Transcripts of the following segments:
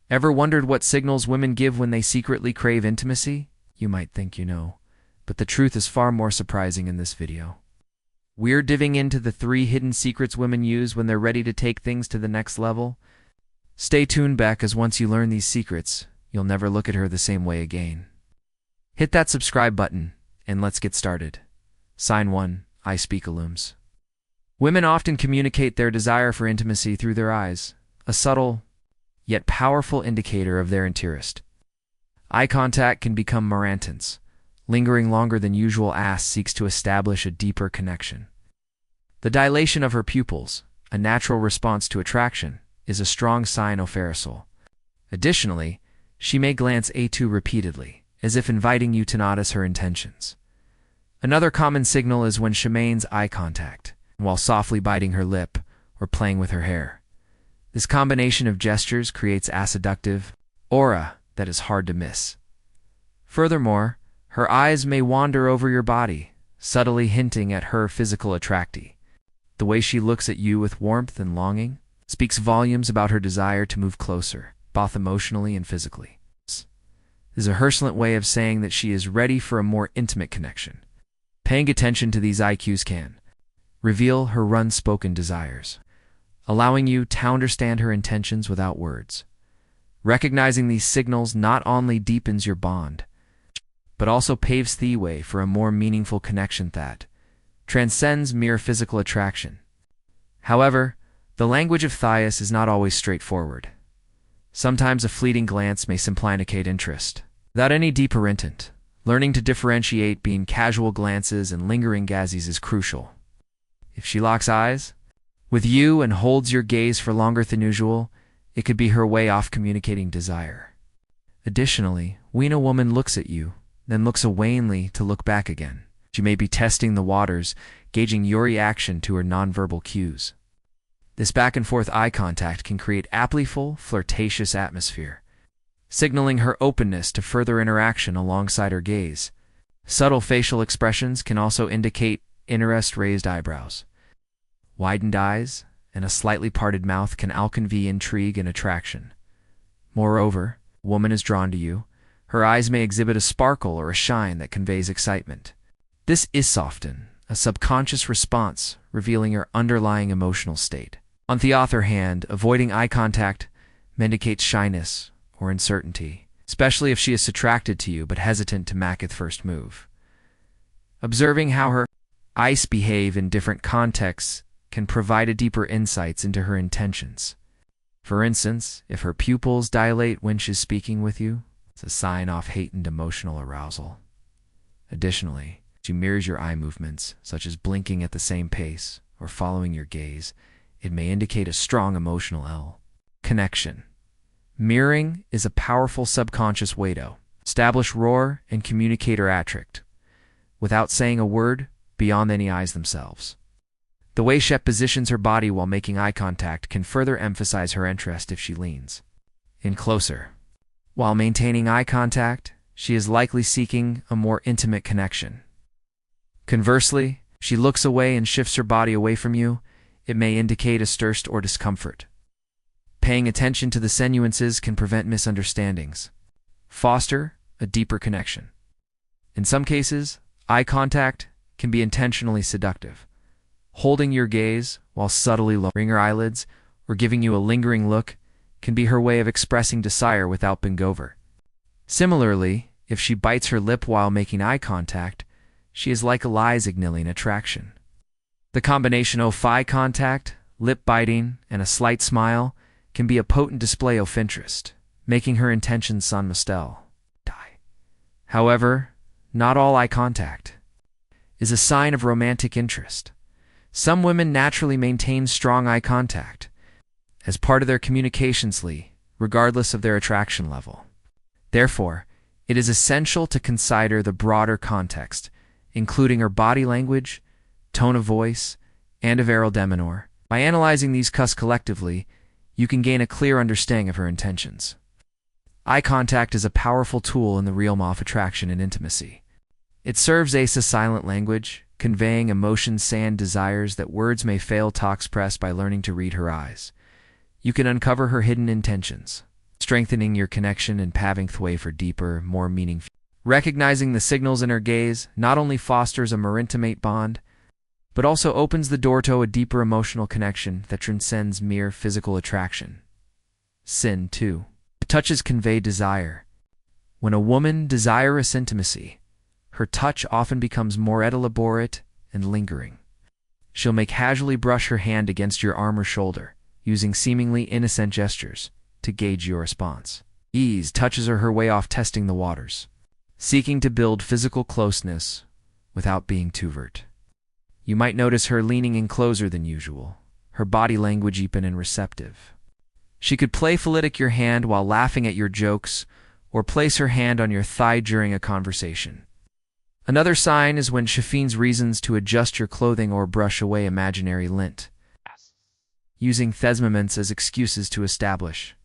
Ever wondered what signals women give when they secretly crave intimacy? You might think you know, but the truth is far more surprising in this video. We're diving into the 3 hidden secrets women use when they're ready to take things to the next level. Stay tuned back, as once you learn these secrets, you'll never look at her the same way again. Hit that subscribe button, and let's get started. Sign 1. Eye speakalooms. Women often communicate their desire for intimacy through their eyes, a subtle, yet powerful indicator of their interest. Eye contact can become more intense, lingering longer than usual as seeks to establish a deeper connection. The dilation of her pupils, a natural response to attraction, is a strong sign of arousal. Additionally, she may glance at you repeatedly, as if inviting you to notice her intentions. Another common signal is when she maintains eye contact, while softly biting her lip or playing with her hair. This combination of gestures creates a seductive aura that is hard to miss. Furthermore, her eyes may wander over your body, subtly hinting at her physical attractiveness. The way she looks at you with warmth and longing speaks volumes about her desire to move closer, both emotionally and physically. This is a herdslant way of saying that she is ready for a more intimate connection. Paying attention to these IQs can reveal her unspoken desires, allowing you to understand her intentions without words. Recognizing these signals not only deepens your bond, but also paves the way for a more meaningful connection that transcends mere physical attraction. However, the language of Thias is not always straightforward. Sometimes a fleeting glance may simply indicate interest, without any deeper intent. Learning to differentiate between casual glances and lingering gazes is crucial. If she locks eyes with you and holds your gaze for longer than usual, it could be her way of communicating desire. Additionally, when a woman looks at you, then looks awayingly to look back again, she may be testing the waters, gauging your reaction to her nonverbal cues. This back-and-forth eye contact can create a playful, flirtatious atmosphere, signaling her openness to further interaction alongside her gaze. Subtle facial expressions can also indicate interest. Raised eyebrows, widened eyes, and a slightly parted mouth can all convey intrigue and attraction. Moreover, a woman is drawn to you. Her eyes may exhibit a sparkle or a shine that conveys excitement. This is often a subconscious response, revealing her underlying emotional state. On the other hand, avoiding eye contact may indicate shyness or uncertainty, especially if she is attracted to you but hesitant to make the first move. Observing how her eyes behave in different contexts can provide a deeper insights into her intentions. For instance, if her pupils dilate when she's speaking with you, it's a sign of heightened emotional arousal. Additionally, she mirrors your eye movements, such as blinking at the same pace or following your gaze. It may indicate a strong emotional connection. Mirroring is a powerful subconscious way to establish roar and communicate her attract, without saying a word beyond any eyes themselves. The way she positions her body while making eye contact can further emphasize her interest if she leans in closer. While maintaining eye contact, she is likely seeking a more intimate connection. Conversely, she looks away and shifts her body away from you. It may indicate a thirst or discomfort. Paying attention to the nuances can prevent misunderstandings, foster a deeper connection. In some cases, eye contact can be intentionally seductive. Holding your gaze while subtly lowering her eyelids or giving you a lingering look can be her way of expressing desire without being overt. Similarly, if she bites her lip while making eye contact, she is likely signaling attraction. The combination of eye contact, lip biting, and a slight smile can be a potent display of interest, making her intentions sound mistel. However, not all eye contact is a sign of romantic interest. Some women naturally maintain strong eye contact as part of their communications, regardless of their attraction level. Therefore, it is essential to consider the broader context, including her body language, tone of voice, and averil demeanor. By analyzing these cues collectively, you can gain a clear understanding of her intentions. Eye contact is a powerful tool in the realm of attraction and intimacy. It serves as a silent language, conveying emotions and desires that words may fail to express. By learning to read her eyes, you can uncover her hidden intentions, strengthening your connection and paving the way for deeper, more meaningful. Recognizing the signals in her gaze not only fosters a more intimate bond, but also opens the door to a deeper emotional connection that transcends mere physical attraction. Sin 2. Touches convey desire. When a woman desires intimacy, her touch often becomes more elaborate and lingering. She'll may casually brush her hand against your arm or shoulder, using seemingly innocent gestures to gauge your response. Ease touches her way off testing the waters, seeking to build physical closeness without being too overt. You might notice her leaning in closer than usual, her body language open and receptive. She could playfully lick your hand while laughing at your jokes, or place her hand on your thigh during a conversation. Another sign is when she finds reasons to adjust your clothing or brush away imaginary lint, using these moments as excuses to establish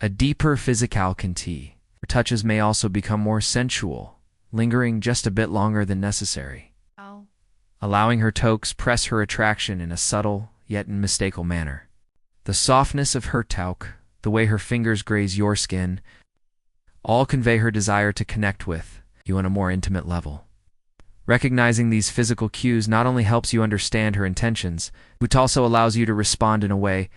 a deeper physical contact. Her touches may also become more sensual, lingering just a bit longer than necessary, allowing her toes press her attraction in a subtle yet unmistakable manner. The softness of her talk, the way her fingers graze your skin, all convey her desire to connect with you on a more intimate level. Recognizing these physical cues not only helps you understand her intentions, but also allows you to respond in a way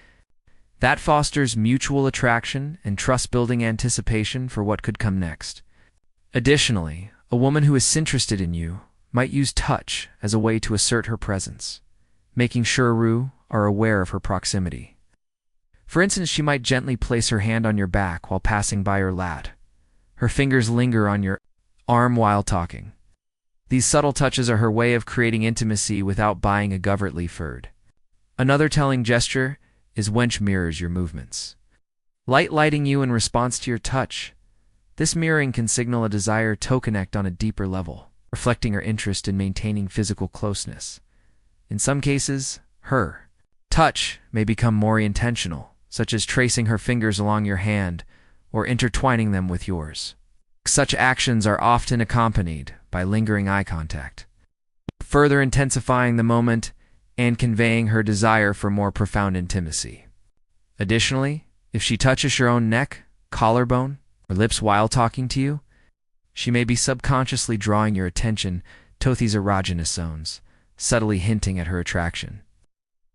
that fosters mutual attraction and trust-building anticipation for what could come next. Additionally, a woman who is interested in you might use touch as a way to assert her presence, making sure you are aware of her proximity. For instance, she might gently place her hand on your back while passing by your lap. Her fingers linger on your arm while talking. These subtle touches are her way of creating intimacy without being overtly furred. Another telling gesture is when she mirrors your movements, lighting you in response to your touch. This mirroring can signal a desire to connect on a deeper level, reflecting her interest in maintaining physical closeness. In some cases, her touch may become more intentional, such as tracing her fingers along your hand or intertwining them with yours. Such actions are often accompanied by lingering eye contact, further intensifying the moment and conveying her desire for more profound intimacy. Additionally, if she touches your own neck, collarbone, or lips while talking to you, she may be subconsciously drawing your attention to these erogenous zones, subtly hinting at her attraction.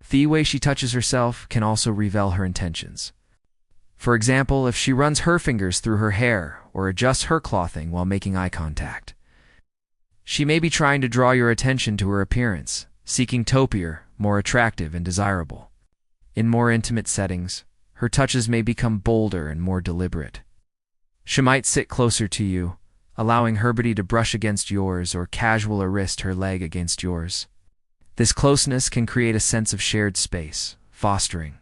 The way she touches herself can also reveal her intentions. For example, if she runs her fingers through her hair or adjusts her clothing while making eye contact, she may be trying to draw your attention to her appearance, seeking to appear more attractive and desirable. In more intimate settings, her touches may become bolder and more deliberate. She might sit closer to you, allowing her body to brush against yours or casually wrist her leg against yours. This closeness can create a sense of shared space, fostering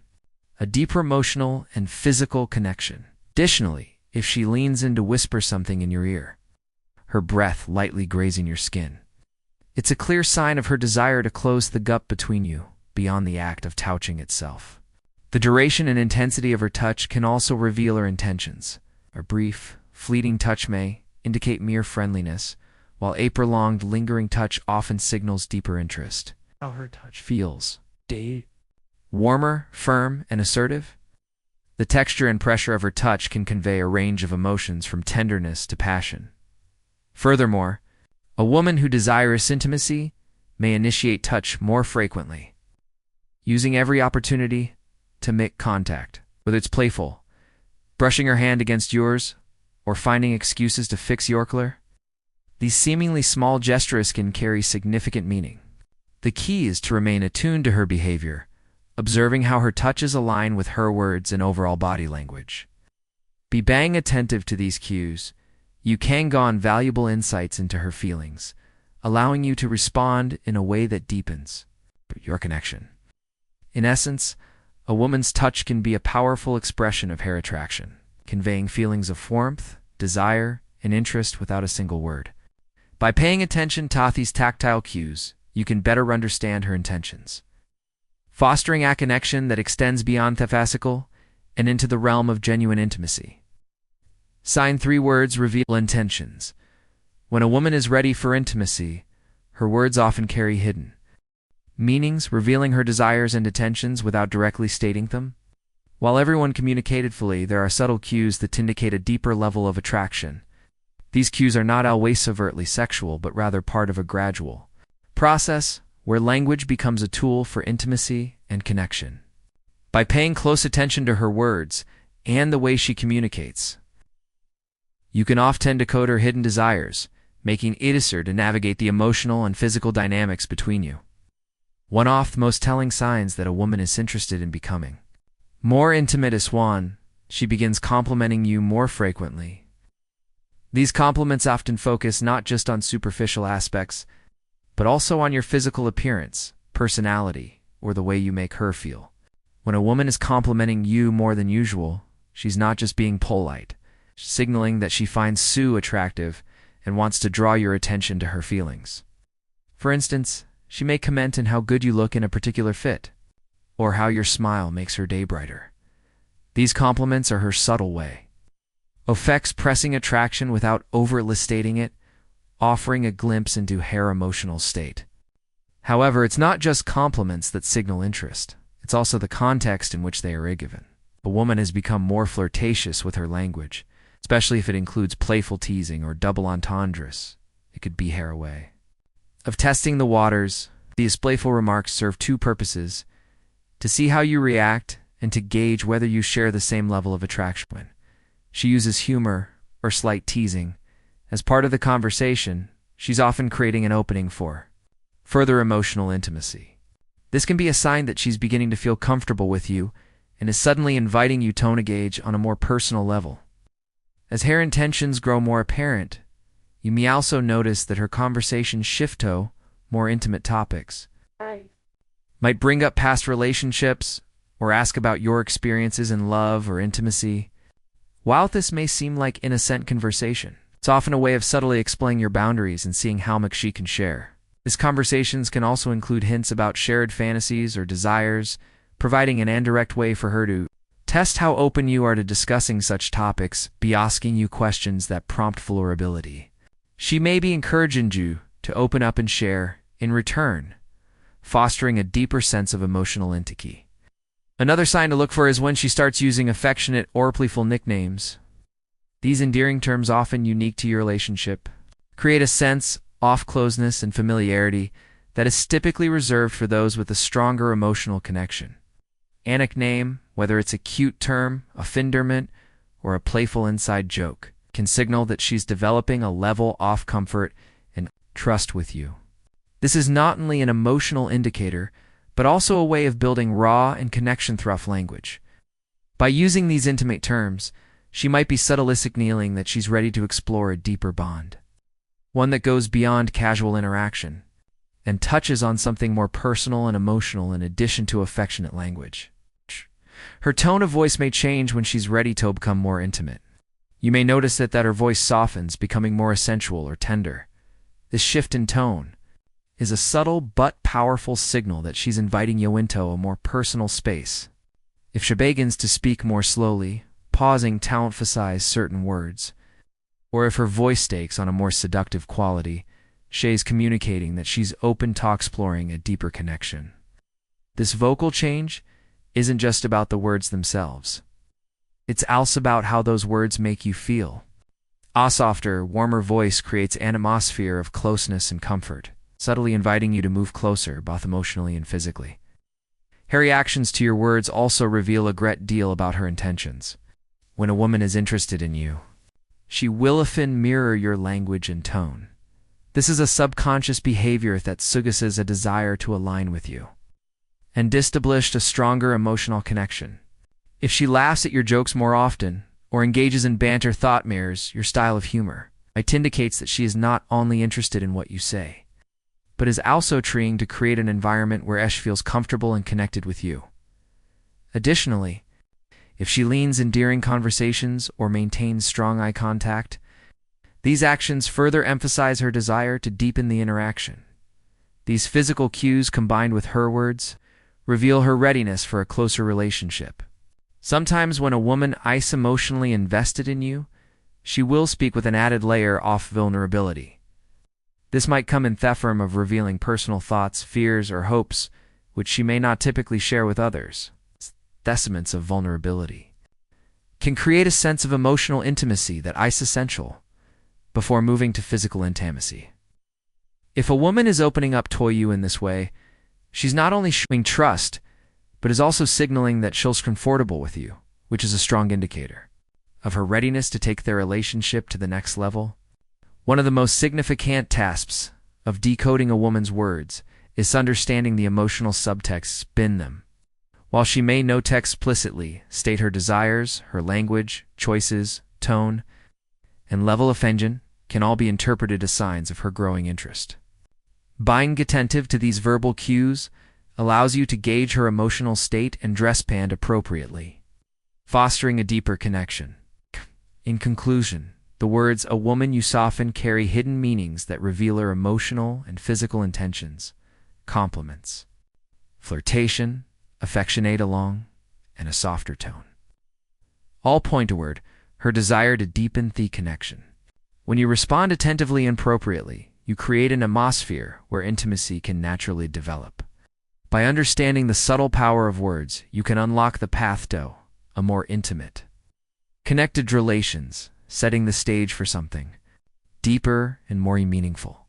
a deeper emotional and physical connection. Additionally, if she leans in to whisper something in your ear, her breath lightly grazing your skin, it's a clear sign of her desire to close the gap between you, beyond the act of touching itself. The duration and intensity of her touch can also reveal her intentions. A brief, fleeting touch may indicate mere friendliness, while a prolonged, lingering touch often signals deeper interest. How her touch feels. Warmer, firm, and assertive. The texture and pressure of her touch can convey a range of emotions from tenderness to passion. Furthermore, a woman who desires intimacy may initiate touch more frequently, using every opportunity to make contact, whether it's playful, brushing her hand against yours, or finding excuses to fix your collar. These seemingly small gestures can carry significant meaning. The key is to remain attuned to her behavior, observing how her touches align with her words and overall body language. Be being attentive to these cues. You can gain valuable insights into her feelings, allowing you to respond in a way that deepens your connection. In essence, a woman's touch can be a powerful expression of her attraction, conveying feelings of warmth, desire, and interest without a single word. By paying attention to these tactile cues, you can better understand her intentions, fostering a connection that extends beyond the physical and into the realm of genuine intimacy. Sign 3 words reveal intentions. When a woman is ready for intimacy, her words often carry hidden meanings, revealing her desires and intentions without directly stating them. While everyone communicated fully, there are subtle cues that indicate a deeper level of attraction. These cues are not always overtly sexual, but rather part of a gradual process where language becomes a tool for intimacy and connection. By paying close attention to her words and the way she communicates, you can often decode her hidden desires, making it easier to navigate the emotional and physical dynamics between you. One of the most telling signs that a woman is interested in becoming more intimate is when she begins complimenting you more frequently. These compliments often focus not just on superficial aspects, but also on your physical appearance, personality, or the way you make her feel. When a woman is complimenting you more than usual, she's not just being polite, signaling that she finds you attractive and wants to draw your attention to her feelings. For instance, she may comment on how good you look in a particular fit, or how your smile makes her day brighter. These compliments are her subtle way of expressing attraction without overtly stating it, offering a glimpse into her emotional state. However, it's not just compliments that signal interest. It's also the context in which they are given. A woman has become more flirtatious with her language, especially if it includes playful teasing or double entendres. It could be her way of testing the waters. These playful remarks serve two purposes: to see how you react and to gauge whether you share the same level of attraction. When she uses humor or slight teasing as part of the conversation, she's often creating an opening for further emotional intimacy. This can be a sign that she's beginning to feel comfortable with you and is suddenly inviting you to engage on a more personal level. As her intentions grow more apparent, you may also notice that her conversations shift to more intimate topics. Might bring up past relationships or ask about your experiences in love or intimacy. While this may seem like innocent conversation, it's often a way of subtly explaining your boundaries and seeing how much she can share. These conversations can also include hints about shared fantasies or desires, providing an indirect way for her to test how open you are to discussing such topics, by asking you questions that prompt vulnerability. She may be encouraging you to open up and share in return, fostering a deeper sense of emotional intimacy. Another sign to look for is when she starts using affectionate or playful nicknames. These endearing terms, often unique to your relationship, create a sense of closeness and familiarity that is typically reserved for those with a stronger emotional connection. A nickname, whether it's a cute term, a finderment, or a playful inside joke, can signal that she's developing a level of comfort and trust with you. This is not only an emotional indicator, but also a way of building raw and connection through language. By using these intimate terms, she might be subtly signaling that she's ready to explore a deeper bond, one that goes beyond casual interaction and touches on something more personal and emotional in addition to affectionate language. Her tone of voice may change when she's ready to become more intimate. You may notice that her voice softens, becoming more sensual or tender. This shift in tone is a subtle but powerful signal that she's inviting you into a more personal space. If she begins to speak more slowly, pausing to emphasize certain words, or if her voice takes on a more seductive quality, she's communicating that she's open to exploring a deeper connection. This vocal change isn't just about the words themselves. It's also about how those words make you feel. A softer, warmer voice creates an atmosphere of closeness and comfort, subtly inviting you to move closer, both emotionally and physically. Her reactions to your words also reveal a great deal about her intentions. When a woman is interested in you, she will often mirror your language and tone. This is a subconscious behavior that suggests a desire to align with you and establish a stronger emotional connection. If she laughs at your jokes more often or engages in banter, thought mirrors your style of humor, it indicates that she is not only interested in what you say, but is also trying to create an environment where she feels comfortable and connected with you. Additionally, if she leans endearing conversations or maintains strong eye contact, these actions further emphasize her desire to deepen the interaction. These physical cues, combined with her words, reveal her readiness for a closer relationship. Sometimes when a woman is emotionally invested in you, she will speak with an added layer of vulnerability. This might come in the form of revealing personal thoughts, fears, or hopes, which she may not typically share with others. thessaments of vulnerability, can create a sense of emotional intimacy that is essential before moving to physical intimacy. If a woman is opening up to you in this way, she's not only showing trust, but is also signaling that she's comfortable with you, which is a strong indicator of her readiness to take their relationship to the next level. One of the most significant tasks of decoding a woman's words is understanding the emotional subtext in them. While she may not explicitly state her desires, her language, choices, tone, and level of engine can all be interpreted as signs of her growing interest. Being attentive to these verbal cues allows you to gauge her emotional state and dress band appropriately, fostering a deeper connection. In conclusion, the words "a woman you soften" carry hidden meanings that reveal her emotional and physical intentions, compliments, flirtation, affectionate along, and a softer tone. All point toward her desire to deepen the connection. When you respond attentively and appropriately, you create an atmosphere where intimacy can naturally develop. By understanding the subtle power of words, you can unlock the path to a more intimate, connected relations, setting the stage for something deeper and more meaningful.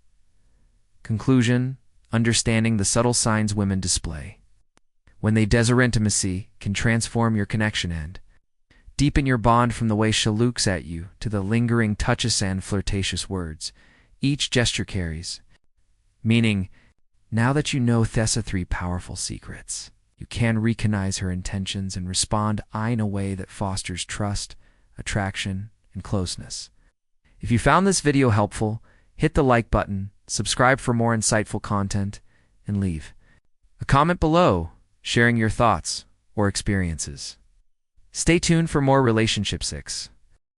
Conclusion: understanding the subtle signs women display when they desire intimacy can transform your connection and deepen your bond, from the way she looks at you to the lingering touches and flirtatious words. Each gesture carries meaning. Now that you know Thessa 3 powerful secrets, you can recognize her intentions and respond in a way that fosters trust, attraction, and closeness. If you found this video helpful, hit the like button, subscribe for more insightful content, and leave a comment below sharing your thoughts or experiences. Stay tuned for more Relationship 6.